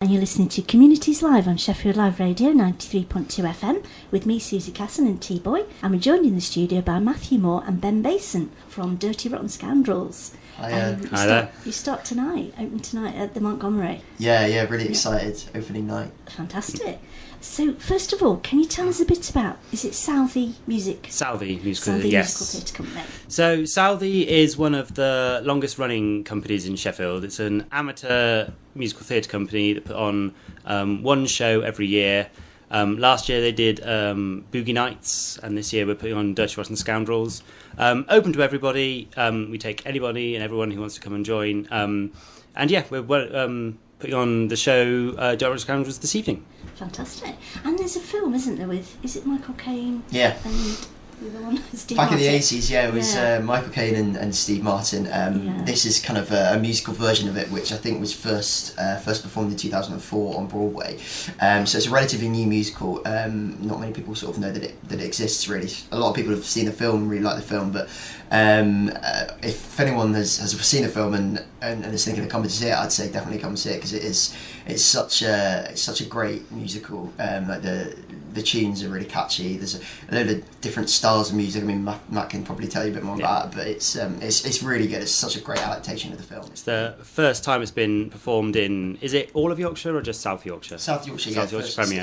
And you're listening to Communities Live on Sheffield Live Radio 93.2 FM with me, Susie Casson and T-Boy, and we're joined in the studio by Matthew Moore and Ben Bason from Dirty Rotten Scoundrels. Hi there. You start tonight, open tonight at the Montgomery. Yeah, really excited. Opening night. Fantastic. So, first of all, can you tell us a bit about, is it Southey Music? Southey Musical, Southey yes. Musical Theatre Company. So, Southey is one of the longest running companies in Sheffield. It's an amateur musical theatre company that put on one show every year. Last year they did Boogie Nights, and this year we're putting on Dirty Rotten Scoundrels. Open to everybody. We take anybody and everyone who wants to come and join. And yeah, we're putting on the show Dirty Rotten Scoundrels this evening. Fantastic. And there's a film, isn't there, with, is it Michael Caine? Yeah. And the other one, Steve Back Martin? in the 80s, it was Michael Caine and Steve Martin. This is kind of a musical version of it, which I think was first performed in 2004 on Broadway. So it's a relatively new musical. Not many people sort of know that it exists, really. A lot of people have seen the film and really like the film, but if anyone has seen the film and is thinking of coming to see it, I'd say definitely come and see it, because it's such a great musical. Like the tunes are really catchy. There's a load of different styles of music. I mean, Matt can probably tell you a bit more about it, but it's really good. It's such a great adaptation of the film. It's the first time it's been performed in, is it all of Yorkshire or just South Yorkshire? South Yorkshire, South Yorkshire premiere,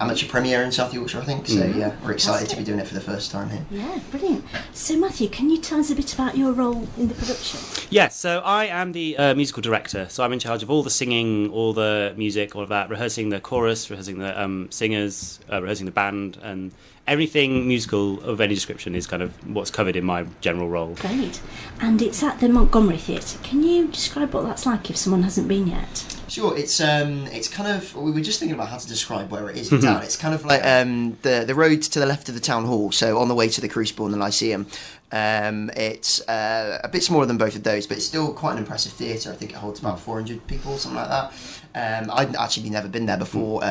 amateur premiere in South Yorkshire, I think. So yeah, we're excited to be doing it for the first time here. Yeah, brilliant. So Matthew, can you tell us a bit about your role in the production? Yes, so I am the musical director, so I'm in charge of all the singing, all the music, all of that, rehearsing the chorus, rehearsing the singers, rehearsing the band, and everything musical of any description is kind of what's covered in my general role. Great. And it's at the Montgomery Theatre. Can you describe what that's like if someone hasn't been yet? Sure, it's kind of, we were just thinking about how to describe where it is in town. It's kind of like the road to the left of the town hall, so on the way to the Crucible and the Lyceum. It's a bit smaller than both of those, but it's still quite an impressive theatre. I think it holds about 400 people, something like that. I'd actually never been there before.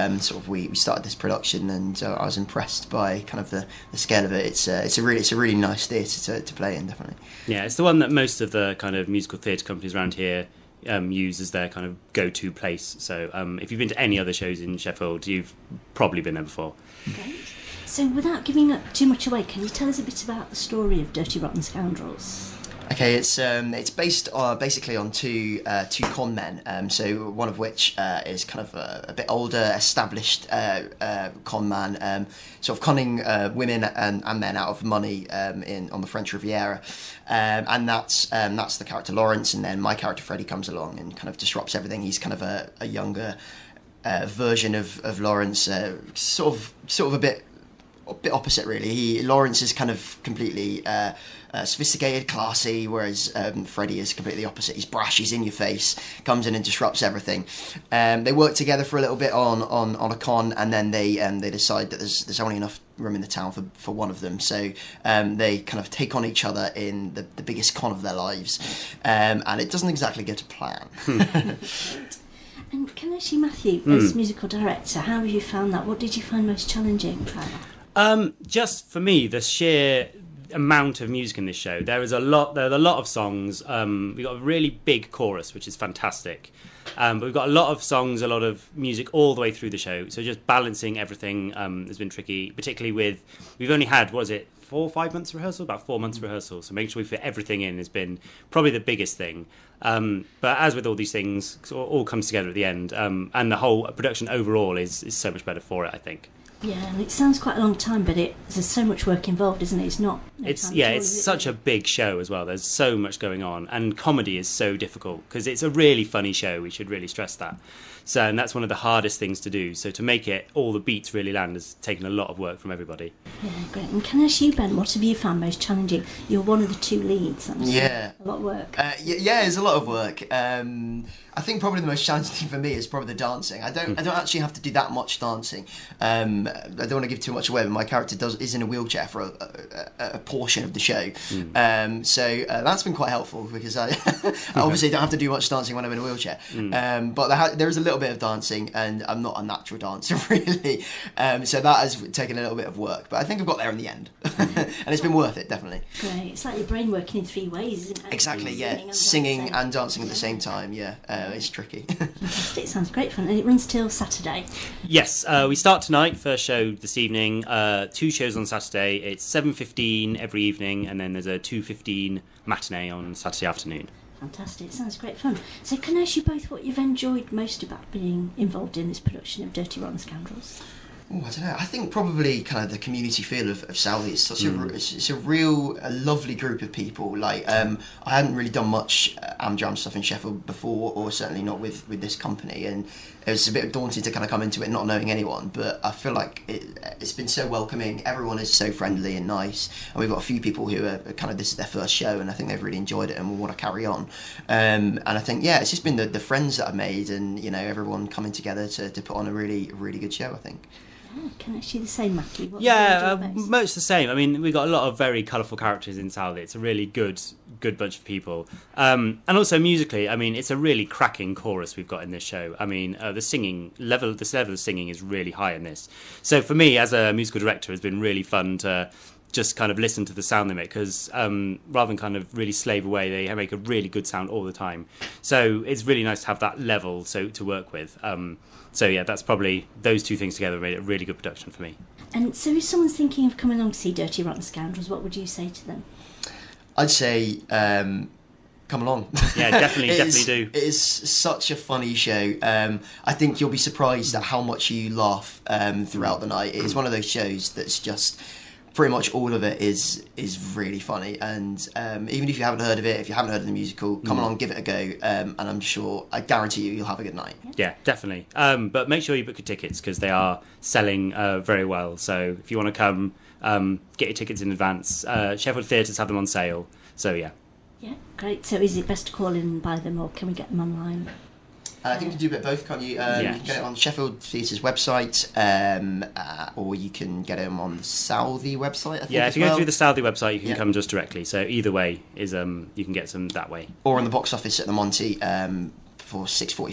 We started this production, and I was impressed by kind of the scale of it. It's a really nice theatre to play in, definitely. Yeah, it's the one that most of the kind of musical theatre companies around here use as their kind of go-to place. So if you've been to any other shows in Sheffield, you've probably been there before. Great. So without giving up too much away, can you tell us a bit about the story of Dirty Rotten Scoundrels? Okay, it's based basically on two con men. So one of which is kind of a bit older, established con man, sort of conning women and men out of money on the French Riviera, and that's the character Lawrence, and then my character Freddie comes along and kind of disrupts everything. He's kind of a younger version of Lawrence, sort of a bit opposite, really. Lawrence is kind of completely sophisticated, classy, whereas Freddie is completely opposite. He's brash, he's in your face, comes in and disrupts everything. They work together for a little bit on a con, and then they decide that there's only enough room in the town for one of them, so they kind of take on each other in the biggest con of their lives, and it doesn't exactly go to plan. And can I ask you, Matthew, as musical director, how have you found that? What did you find most challenging about that? Just for me, the sheer amount of music in this show. There are a lot of songs. We've got a really big chorus, which is fantastic. But we've got a lot of songs, a lot of music all the way through the show. So just balancing everything has been tricky, particularly we've only had, 4 or 5 months rehearsal? About 4 months rehearsal. So making sure we fit everything in has been probably the biggest thing. But as with all these things, it all comes together at the end. And the whole production overall is so much better for it, I think. Yeah, and it sounds quite a long time, but there's so much work involved, isn't it? It's not. It's such a big show as well. There's so much going on, and comedy is so difficult because it's a really funny show. We should really stress that. So, and that's one of the hardest things to do. So to make it all the beats really land has taken a lot of work from everybody. Yeah, great. And can I ask you, Ben, what have you found most challenging? You're one of the two leads. Yeah, a lot of work. Yeah, it's a lot of work. I think probably the most challenging thing for me is probably the dancing. I don't actually have to do that much dancing. I don't want to give too much away, but my character is in a wheelchair for a portion of the show. So that's been quite helpful, because I obviously don't have to do much dancing when I'm in a wheelchair. But there is a little bit of dancing, and I'm not a natural dancer, really. So that has taken a little bit of work, but I think I've got there in the end. And it's been worth it, definitely. Great. It's like your brain working in 3 ways, isn't it? Exactly, yeah. Singing and dancing at the same time, yeah. it's tricky. Fantastic, sounds great fun. And it runs till Saturday. Yes, we start tonight, first show this evening, 2 shows on Saturday. It's 7:15 every evening, and then there's a 2:15 matinee on Saturday afternoon. Fantastic, sounds great fun. So can I ask you both what you've enjoyed most about being involved in this production of Dirty Rotten Scoundrels? Oh, I don't know. I think probably kind of the community feel of Southey. It's such it's a real lovely group of people. Like I hadn't really done much Amjam stuff in Sheffield before, or certainly not with this company, and it was a bit daunting to kind of come into it not knowing anyone. But I feel like it's been so welcoming. Everyone is so friendly and nice, and we've got a few people who are kind of, this is their first show, and I think they've really enjoyed it and will want to carry on. And I think it's just been the friends that I've made, and everyone coming together to put on a really good show, I think. Can I ask you the same, Matthew? What Most the same. I mean, we've got a lot of very colourful characters in Southey. It's a really good bunch of people. And also musically, I mean, it's a really cracking chorus we've got in this show. I mean, the level of singing is really high in this. So for me, as a musical director, it's been really fun to just kind of listen to the sound they make, because rather than kind of really slave away, they make a really good sound all the time. So it's really nice to have that level to work with. So yeah, that's probably, those two things together made it a really good production for me. And so if someone's thinking of coming along to see Dirty Rotten Scoundrels, what would you say to them? I'd say come along. Yeah, definitely do. It is such a funny show. I think you'll be surprised at how much you laugh throughout the night. It is one of those shows that's just, pretty much all of it is really funny, and even if you haven't heard of it, if you haven't heard of the musical, come along, give it a go, and I guarantee you'll have a good night. Yeah, definitely. But make sure you book your tickets, because they are selling very well. So if you want to come, get your tickets in advance. Sheffield theatres have them on sale. So yeah. Yeah, great. So is it best to call in and buy them, or can we get them online? I think you can do a bit of both, can't you? You can get it on Sheffield Theatre's website, or you can get them on the Southey website, I think. Yeah, if you go through the Southey website, you can come to us directly. So either way is you can get some that way. Or on the box office at the Monty for 6:45.